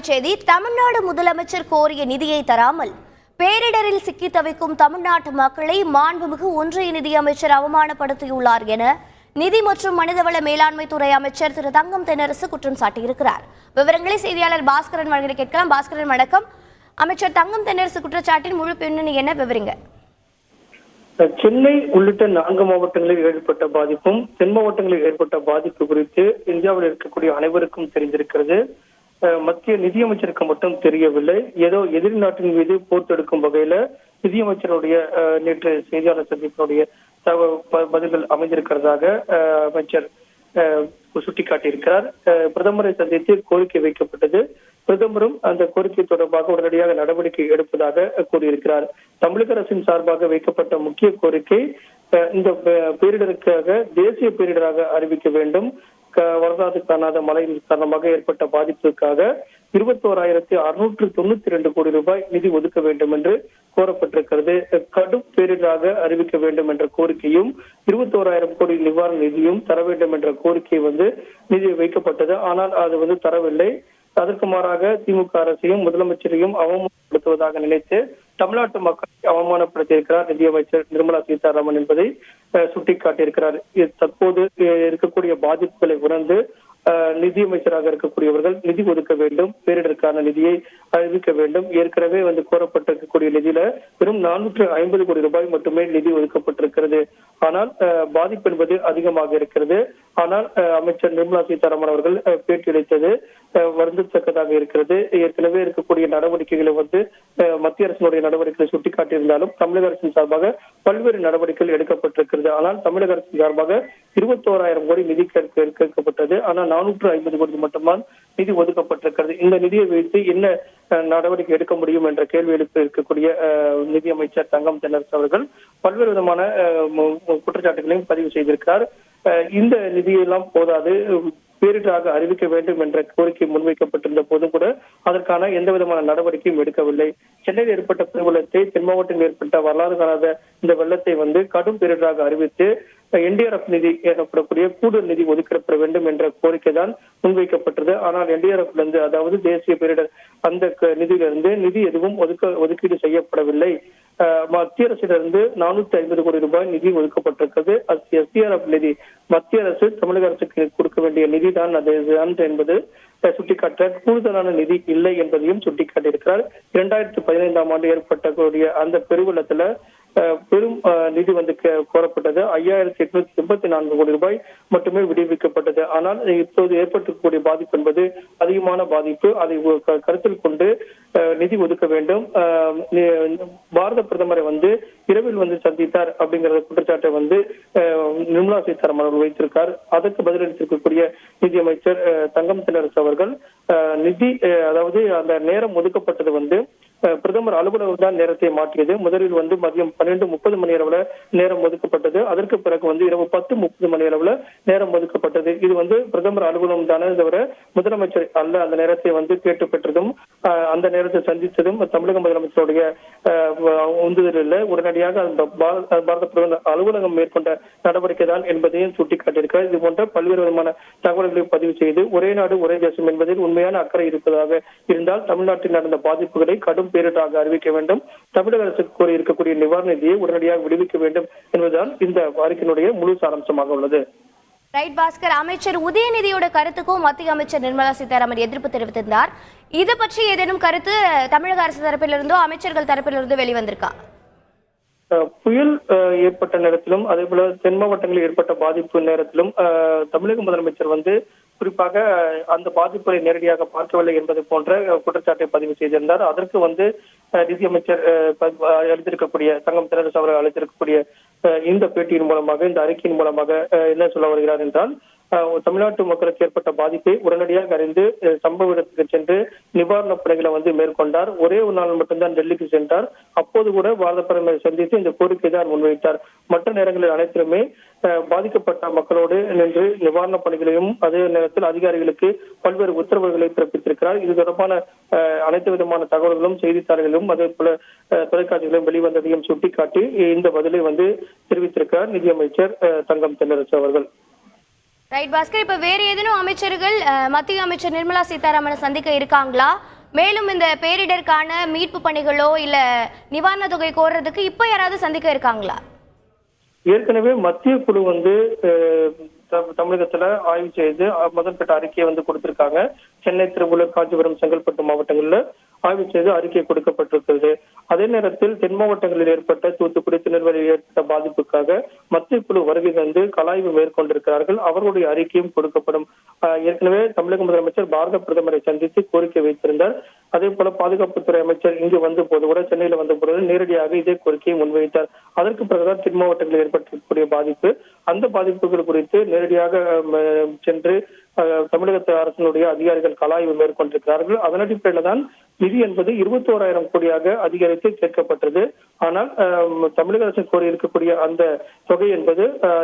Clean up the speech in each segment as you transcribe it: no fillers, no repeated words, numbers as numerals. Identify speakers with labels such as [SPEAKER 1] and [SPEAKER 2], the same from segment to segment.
[SPEAKER 1] அண்மைச் செய்தி. தமிழ்நாடு முதலமைச்சர் கோரிய நிதியை தராமல் பேரிடரில் சிக்கி தவிக்கும் தமிழ்நாட்டு மக்களை மாண்புமிகு ஒன்றிய நிதியமைச்சர் அவமானப்படுத்தியுள்ளார் என நிதி மற்றும் மனிதவள மேலாண்மை துறை அமைச்சர் திரு தங்கம் தென்னரசு குற்றம் சாட்டியிருக்கிறார். விவரங்களை செய்தியாளர் பாஸ்கரன் வழங்க கேட்கலாம். பாஸ்கரன் வணக்கம். அமைச்சர் தங்கம் தென்னரசு குற்றச்சாட்டின் முழு பின்னணி என்ன விவரிங்க?
[SPEAKER 2] சென்னை உள்ளிட்ட 4 மாவட்டங்களில் ஏற்பட்ட பாதிப்பும் தென் மாவட்டங்களில் ஏற்பட்ட பாதிப்பு குறித்து இந்தியாவில் இருக்கக்கூடிய அனைவருக்கும் தெரிந்திருக்கிறது. மத்திய நிதியமைச்சருக்கு மட்டும் தெரியவில்லை. ஏதோ எதிரி நாட்டின் மீது போர் தொடுக்கும் வகையில நிதியமைச்சருடைய நேற்று செய்தியாளர் சந்திப்பினுடைய பதில்கள் அமைந்திருக்கிறதாக அமைச்சர் சுட்டிக்காட்டியிருக்கிறார். பிரதமரை சந்தித்து கோரிக்கை வைக்கப்பட்டது. பிரதமரும் அந்த கோரிக்கை தொடர்பாக உடனடியாக நடவடிக்கை எடுப்பதாக கூறியிருக்கிறார். தமிழக அரசின் சார்பாக வைக்கப்பட்ட முக்கிய கோரிக்கை இந்த பேரிடருக்காக தேசிய பேரிடராக அறிவிக்க வேண்டும். வரலாறு காணாத மழையின் காரணமாக ஏற்பட்ட பாதிப்புக்காக 21,692 கோடி ரூபாய் நிதி ஒதுக்க வேண்டும் என்று கோரப்பட்டிருக்கிறது. கடும் பேரிடராக அறிவிக்க வேண்டும் என்ற கோரிக்கையும் 21,000 கோடி நிவாரண நிதியும் தர வேண்டும் என்ற கோரிக்கை நிதி வைக்கப்பட்டது. ஆனால் அது தரவில்லை. அதற்கு மாறாக திமுக அரசையும் முதலமைச்சரையும் அவமானப்படுத்துவதாக நினைத்து தமிழ்நாட்டு மக்களை அவமானப்படுத்தியிருக்கிறார் நிதியமைச்சர் நிர்மலா சீதாராமன் என்பதை சுட்டிக்காட்டியிருக்கிறார். தற்போது இருக்கக்கூடிய பாதிப்புகளை உணர்ந்து நிதியமைச்சராக இருக்கக்கூடியவர்கள் நிதி ஒதுக்க வேண்டும், பேரிடருக்கான நிதியை அறிவிக்க வேண்டும். ஏற்கனவே கோரப்பட்டிருக்கக்கூடிய நிதியில வெறும் 450 கோடி ரூபாய் மட்டுமே நிதி ஒதுக்கப்பட்டிருக்கிறது. ஆனால் பாதிப்பு என்பது அதிகமாக இருக்கிறது. ஆனால் அமைச்சர் நிர்மலா சீதாராமன் அவர்கள் பேட்டியளித்தது வருந்தத்தக்கதாக இருக்கிறது. ஏற்கனவே இருக்கக்கூடிய நடவடிக்கைகளை மத்திய அரசினுடைய நடவடிக்கைகளை சுட்டிக்காட்டியிருந்தாலும் தமிழக அரசின் சார்பாக பல்வேறு நடவடிக்கைகள் எடுக்கப்பட்டிருக்கிறது. ஆனால் தமிழக அரசின் சார்பாக 21,000 கோடி நிதி கேட்கப்பட்டது. ஆனால் 450 கோடி மட்டும்தான் நிதி ஒதுக்கப்பட்டிருக்கிறது. இந்த நிதியை வைத்து என்ன நடவடிக்கை எடுக்க முடியும் என்ற கேள்வி எழுப்பி இருக்கக்கூடிய நிதியமைச்சர் தங்கம் தென்னரசு அவர்கள் பல்வேறு விதமான குற்றச்சாட்டுகளையும் பதிவு செய்திருக்கிறார். இந்த நிதியெல்லாம் போதாது, பேரிடராக அறிவிக்க வேண்டும் என்ற கோரிக்கை முன்வைக்கப்பட்டிருந்த போதும் கூட அதற்கான எந்த விதமான நடவடிக்கையும் எடுக்கவில்லை. சென்னையில் ஏற்பட்ட பெருவெள்ளத்தை, தென் மாவட்டத்தில் ஏற்பட்ட வரலாறு காணாத இந்த வெள்ளத்தை கடும் பேரிடராக அறிவித்து NDRF நிதி எனப்படக்கூடிய கூடுதல் நிதி ஒதுக்கப்பட வேண்டும் என்ற கோரிக்கை தான் முன்வைக்கப்பட்டது. ஆனால் NDRF அதாவது தேசிய பேரிடர் அந்த நிதியிலிருந்து நிதி எதுவும் ஒதுக்கீடு செய்யப்படவில்லை. மத்திய அரசிலிருந்து 450 கோடி ரூபாய் நிதி ஒதுக்கப்பட்டிருக்கிறது. SDRF நிதி மத்திய அரசு தமிழக அரசுக்கு கொடுக்க வேண்டிய நிதி தான் அது என்பது சுட்டிக்காட்ட கூடுதலான நிதி இல்லை என்பதையும் சுட்டிக்காட்டியிருக்கிறார். 2015ஆம் ஆண்டு ஏற்பட்ட அந்த பெருவெள்ளத்துல பெரும் நிதி கோரப்பட்டது. 5,884 கோடி ரூபாய் மட்டுமே விடுவிக்கப்பட்டது. ஆனால் இப்போது ஏற்பட்டிருக்கக்கூடிய பாதிப்பு என்பது அதிகமான பாதிப்பு. அதை கருத்தில் கொண்டு நிதி ஒதுக்க வேண்டும். பாரத பிரதமரை இரவில் சந்தித்தார் அப்படிங்கிற குற்றச்சாட்டை நிர்மலா சீதாராமன் அவர்கள் வைத்திருக்கார். அதற்கு பதிலளித்திருக்கக்கூடிய நிதியமைச்சர் தங்கம் தென்னரசு அவர்கள் நிதி அதாவது அந்த நேரம் ஒதுக்கப்பட்டது பிரதமர் அலுவலகம் தான் நேரத்தை மாற்றியது. முதலில் மதியம் 12:30 மணி அளவுல நேரம் ஒதுக்கப்பட்டது. அதற்கு பிறகு இரவு 10:30 மணி அளவுல நேரம் ஒதுக்கப்பட்டது. இது பிரதமர் அலுவலகம் தானே தவிர முதலமைச்சர் அல்ல. அந்த நேரத்தை கேட்டு பெற்றதும் அந்த நேரத்தை சந்தித்ததும் தமிழக முதலமைச்சருடைய உந்துதல் இல்லை. உடனடியாக அந்த பாரத பிரதமர் அலுவலகம் மேற்கொண்ட நடவடிக்கை தான் என்பதையும் சுட்டிக்காட்டியிருக்கிறார். இது போன்ற பல்வேறு விதமான தகவல்களை பதிவு செய்து ஒரே நாடு ஒரே தேசம் என்பதில் உண்மையான அக்கறை இருப்பதாக இருந்தால் தமிழ்நாட்டில் நடந்த பாதிப்புகளை கடும் பேரிடராக அறிவிக்க வேண்டும், தமிழக அரசுக்கு கோரி இருக்கக்கூடிய நிவாரண நிதியை உடனடியாக விடுவிக்க வேண்டும் என்பதுதான் இந்த அறிக்கையினுடைய முழு சாராம்சமாக உள்ளது.
[SPEAKER 1] ரைட் பாஸ்கர், அமைச்சர் உதயநிதியோட கருத்துக்கும் மத்திய அமைச்சர் நிர்மலா சீதாராமன் எதிர்ப்பு தெரிவித்திருந்தார். இது பற்றி ஏதேனும் கருத்து தமிழக அரசு தரப்பிலிருந்தோ அமைச்சர்கள் தரப்பிலிருந்தோ வெளிவந்திருக்கா?
[SPEAKER 2] புயல் ஏற்பட்ட நேரத்திலும் அதே போல தென் மாவட்டங்களில் ஏற்பட்ட பாதிப்பு நேரத்திலும் தமிழக முதலமைச்சர் குறிப்பாக அந்த பாதிப்புகளை நேரடியாக பார்க்கவில்லை என்பது போன்ற குற்றச்சாட்டை பதிவு செய்திருந்தார். அதற்கு நிதியமைச்சர் அளித்திருக்கக்கூடிய தங்கம் தென்னரசு அவர்கள் அளித்திருக்கக்கூடிய இந்த பேட்டியின் மூலமாக, இந்த அறிக்கையின் மூலமாக என்ன சொல்ல வருகிறார் என்றால், தமிழ்நாட்டு மக்களுக்கு ஏற்பட்ட பாதிப்பை உடனடியாக அறிந்து சம்பவ இடத்துக்கு சென்று நிவாரணப் பணிகளை மேற்கொண்டார். ஒரே ஒரு நாள் மட்டும்தான் டெல்லிக்கு சென்றார். அப்போது கூட பாரத பிரதமரை சந்தித்து இந்த கோரிக்கை தான் முன்வைத்தார். மற்ற நேரங்களில் அனைத்திலுமே பாதிக்கப்பட்ட மக்களோடு நின்று நிவாரணப் பணிகளையும் அதே நேரத்தில் அதிகாரிகளுக்கு பல்வேறு உத்தரவுகளை பிறப்பித்திருக்கிறார். இது தொடர்பான அனைத்து விதமான தகவல்களும் செய்தித்தாள்களிலும் அதே போல தொலைக்காட்சிகளும் வெளிவந்ததையும் சுட்டிக்காட்டி இந்த பதிலை தெரிவித்திருக்கிறார் நிதியமைச்சர் தங்கம் தென்னரசு அவர்கள்.
[SPEAKER 1] ரைட் பாஸ்கர், இப்ப வேற ஏதேனும் அமைச்சர்கள் மத்திய அமைச்சர் நிர்மலா சீதாராமனை சந்திக்க இருக்காங்களா? மேலும் இந்த பேரிடருக்கான மீட்பு பணிகளோ இல்ல நிவாரண தொகை கோர்றதுக்கு இப்ப யாராவது சந்திக்க இருக்காங்களா?
[SPEAKER 2] ஏற்கனவே மத்திய குழு வந்து தமிழகத்துல ஆய்வு செய்து முதற்கட்ட அறிக்கையை வந்து கொடுத்திருக்காங்க. சென்னை, திருவள்ளூர், காஞ்சிபுரம், செங்கல்பட்டு மாவட்டங்கள்ல ஆய்வு செய்து அறிக்கை கொடுக்கப்பட்டிருக்கிறது. அதே நேரத்தில் தென் மாவட்டங்களில் ஏற்பட்ட தூத்துக்குடி, திருநெல்வேலியில் ஏற்பட்ட பாதிப்புக்காக மத்திய குழு வருகை தந்து கலாய்வு மேற்கொண்டிருக்கிறார்கள். அவர்களுடைய அறிக்கையும் கொடுக்கப்படும். ஏற்கனவே தமிழக முதலமைச்சர் பாரத பிரதமரை சந்தித்து கோரிக்கை வைத்திருந்தார். அதே போல பாதுகாப்புத்துறை அமைச்சர் இங்கு வந்த போது கூட, சென்னையில வந்த போது நேரடியாக இதே கோரிக்கையை முன்வைத்தார். அதற்கு பிறகுதான் தென் மாவட்டங்களில் ஏற்பட்டிருக்கக்கூடிய பாதிப்பு, அந்த பாதிப்புகள் குறித்து நேரடியாக சென்று தமிழக அரசினுடைய அதிகாரிகள் கலாய்வு மேற்கொண்டிருக்கிறார்கள். அதன் அடிப்படையில் தான் நிதி என்பது 21,000 கோடியாக அதிகரித்து கேட்கப்பட்டது. ஆனால் தமிழக அரசு கோரி இருக்கக்கூடிய அந்த தொகை என்பது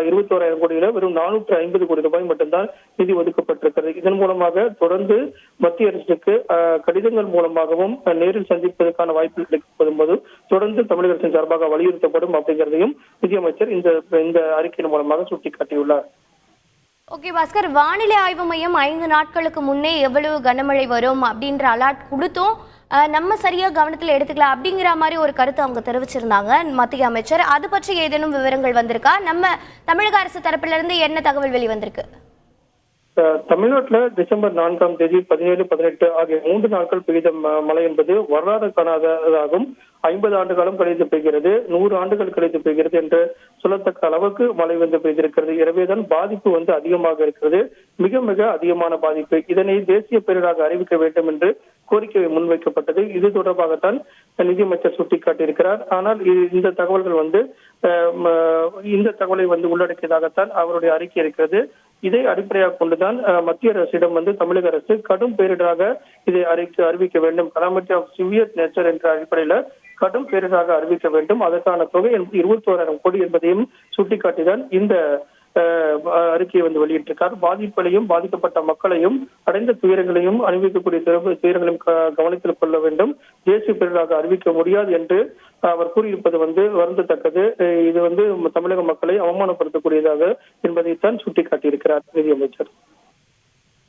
[SPEAKER 2] 21,000 கோடியில வெறும் 450 கோடி ரூபாய் மட்டும்தான் நிதி ஒதுக்கப்பட்டிருக்கிறது. இதன் மூலமாக தொடர்ந்து மத்திய அரசுக்கு கடிதங்கள் மூலமாகவும் நேரில் சந்திப்பதற்கான வாய்ப்பு கிடைக்கப்படும் போது தொடர்ந்து தமிழக அரசின் சார்பாக வலியுறுத்தப்படும் அப்படிங்கிறதையும் நிதியமைச்சர் இந்த அறிக்கையின் மூலமாக சுட்டிக்காட்டியுள்ளார்.
[SPEAKER 1] ஓகே பாஸ்கர், வானிலை ஆய்வு மையம் 5 நாட்களுக்கு முன்னே எவ்வளவு கனமழை வரும் அப்படின்ற அலர்ட் கொடுத்தோம், நம்ம சரியா கவனத்தில் எடுத்துக்கலாம் அப்படிங்கிற மாதிரி ஒரு கருத்து அவங்க தெரிவிச்சிருந்தாங்க மத்திய அமைச்சர். அது பற்றி ஏதேனும் விவரங்கள் வந்திருக்கா? நம்ம தமிழக அரசு தரப்பிலிருந்து என்ன தகவல் வெளிவந்திருக்கு?
[SPEAKER 2] தமிழ்நாட்டில் டிசம்பர் 4ஆம் தேதி 17, 18 ஆகிய 3 நாட்கள் பெய்த மழை என்பது வரலாறு காணாததாகும். 50 ஆண்டு காலம் கழித்து பெய்கிறது, 100 ஆண்டுகள் கழித்து பெய்கிறது என்று சொல்லத்தக்க அளவுக்கு மழை வந்து பெய்திருக்கிறது. எனவேதான் பாதிப்பு வந்து அதிகமாக இருக்கிறது, மிக மிக அதிகமான பாதிப்பு. இதனை தேசிய பேரிடராக அறிவிக்க வேண்டும் என்று கோரிக்கை முன்வைக்கப்பட்டது. இது தொடர்பாகத்தான் நிதியமைச்சர் சுட்டிக்காட்டியிருக்கிறார். ஆனால் இந்த தகவல்கள் வந்து இந்த தகவலை வந்து உள்ளடக்கியதாகத்தான் அவருடைய அறிக்கை இருக்கிறது. இதை அடிப்படையாக கொண்டுதான் மத்திய அரசிடம் வந்து தமிழக அரசு கடும் பேரிடராக இதை அறிவிக்க வேண்டும், கலாமிட்டி ஆஃப் சிவியர் நேச்சர் என்ற அடிப்படையில கடும் பேரிடராக அறிவிக்க வேண்டும். அதற்கான தொகை 21,000 கோடி என்பதையும் சுட்டிக்காட்டிதான் இந்த அறிக்கையை வந்து வெளியிட்டிருக்கார். பாதிப்புகளையும் பாதிக்கப்பட்ட மக்களையும் அடைந்த துயரங்களையும் அனுபவிக்கக்கூடிய துயரங்களையும் கவனத்தில் கொள்ள வேண்டும், தேசிய பேரிடராக அறிவிக்க முடியாது என்று அவர் கூறியிருப்பது வந்து வருந்தத்தக்கது. இது வந்து தமிழக மக்களை அவமானப்படுத்தக்கூடியதாக என்பதைத்தான் சுட்டிக்காட்டியிருக்கிறார் நிதியமைச்சர்.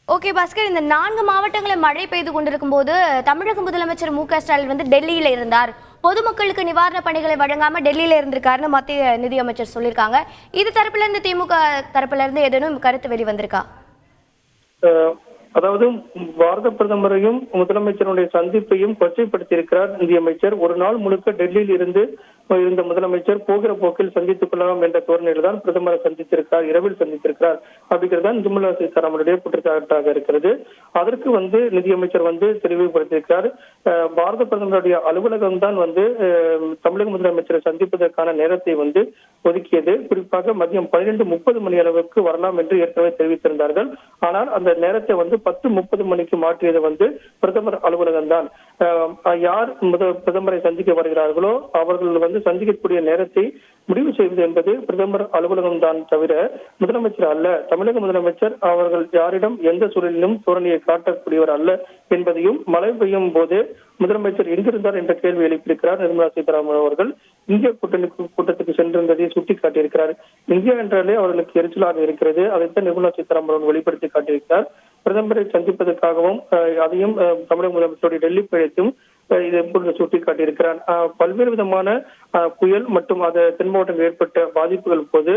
[SPEAKER 1] ஓகே பாஸ்கர், இந்த 4 மாவட்டங்களில் மழை பெய்து கொண்டிருக்கும் போது தமிழக முதலமைச்சர் மு க ஸ்டாலின் வந்து டெல்லியில இருந்தார், பொதுமக்களுக்கு நிவாரண பணிகளை வழங்காம டெல்லியில இருந்திருக்காருன்னு மத்திய நிதியமைச்சர் சொல்லியிருக்காங்க. இது தரப்புல இருந்து திமுக தரப்புல இருந்து ஏதேனும் கருத்து வெளிவந்திருக்கா?
[SPEAKER 2] அதாவது பாரத பிரதமரையும் முதலமைச்சருடைய சந்திப்பையும் கொச்சைப்படுத்தியிருக்கிறார் நிதியமைச்சர். ஒரு நாள் முழுக்க டெல்லியில் இருந்த முதலமைச்சர் போகிற போக்கில் சந்தித்துக் கொள்ளலாம் என்ற தோரணையில் தான் பிரதமரை சந்தித்திருக்கிறார், இரவில் சந்தித்திருக்கிறார் அப்படிங்கிறதான் நிர்மலா சீதாராமனுடைய குற்றச்சாட்டாக இருக்கிறது. அதற்கு வந்து நிதியமைச்சர் வந்து தெளிவுபடுத்தியிருக்கிறார். பாரத பிரதமருடைய அலுவலகம் தான் வந்து தமிழக முதலமைச்சரை சந்திப்பதற்கான நேரத்தை வந்து ஒதுக்கியது. குறிப்பாக மதியம் 12:30 மணி அளவுக்கு வரலாம் என்று ஏற்கனவே தெரிவித்திருந்தார்கள். ஆனால் அந்த நேரத்தை வந்து 10:30 மணிக்கு மாற்றியது வந்து பிரதமர் அலுவலகம் தான். யார் பிரதமரை சந்திக்க வருகிறார்களோ அவர்கள் வந்து சந்திக்கக்கூடிய நேரத்தை முடிவு செய்வது என்பது பிரதமர் அலுவலகம் தான் தவிர முதலமைச்சர் அல்ல. தமிழக முதலமைச்சர் அவர்கள் யாரிடம் எந்த சூழலிலும் தோரணையை காட்டக்கூடியவர் அல்ல என்பதையும் மழை பெய்யும் போது முதலமைச்சர் எங்கிருந்தார் என்ற கேள்வி எழுப்பியிருக்கிறார் நிர்மலா சீதாராமன் அவர்கள். இந்திய கூட்டத்துக்கு சென்றிருந்ததை சுட்டிக்காட்டியிருக்கிறார். இந்தியா என்றாலே அவர்களுக்கு எரிச்சலாக இருக்கிறது, அதைத்தான் நிர்மலா சீதாராமன் வெளிப்படுத்தி காட்டியிருக்கிறார். பிரதமரை சந்திப்பதற்காகவும் அதையும் தமிழக முதலமைச்சருடைய டெல்லி பயணத்தையும் இதை சுட்டிக்காட்டியிருக்கிறார். பல்வேறு விதமான புயல் மற்றும் தென் மாவட்டங்களில் ஏற்பட்ட பாதிப்புகள் போது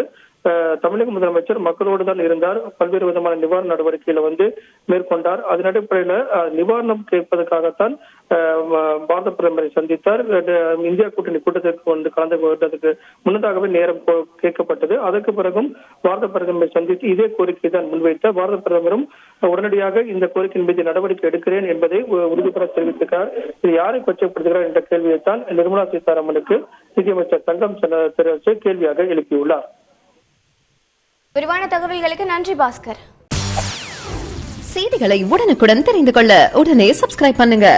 [SPEAKER 2] தமிழக முதலமைச்சர் மக்களோடு தான் இருந்தார். பல்வேறு விதமான நிவாரண நடவடிக்கைகளை வந்து மேற்கொண்டார். அதன் அடிப்படையில நிவாரணம் கேட்பதற்காகத்தான் பாரத பிரதமரை சந்தித்தார். இந்தியா கூட்டணி கூட்டத்திற்கு வந்து கலந்து கொண்டதற்கு முன்னதாகவே நேரம் கேட்கப்பட்டது. அதற்கு பிறகும் பாரத பிரதமரை சந்தித்து இதே கோரிக்கை தான் முன்வைத்தார். பாரத பிரதமரும் உடனடியாக இந்த கோரிக்கையின் மீது நடவடிக்கை எடுக்கிறேன் என்பதை உறுதிபட தெரிவித்திருக்கிறார். இது யாரை கொச்சைப்படுத்துகிறார் என்ற கேள்வியைத்தான் நிர்மலா சீதாராமனுக்கு நிதியமைச்சர் தங்கம் தென்னரசு கேள்வியாக எழுப்பியுள்ளார்.
[SPEAKER 1] விரிவான தகவல்களுக்கு நன்றி பாஸ்கர்.
[SPEAKER 3] செய்திகளை உடனுக்குடன் தெரிந்து கொள்ள உடனே சப்ஸ்கிரைப் பண்ணுங்க.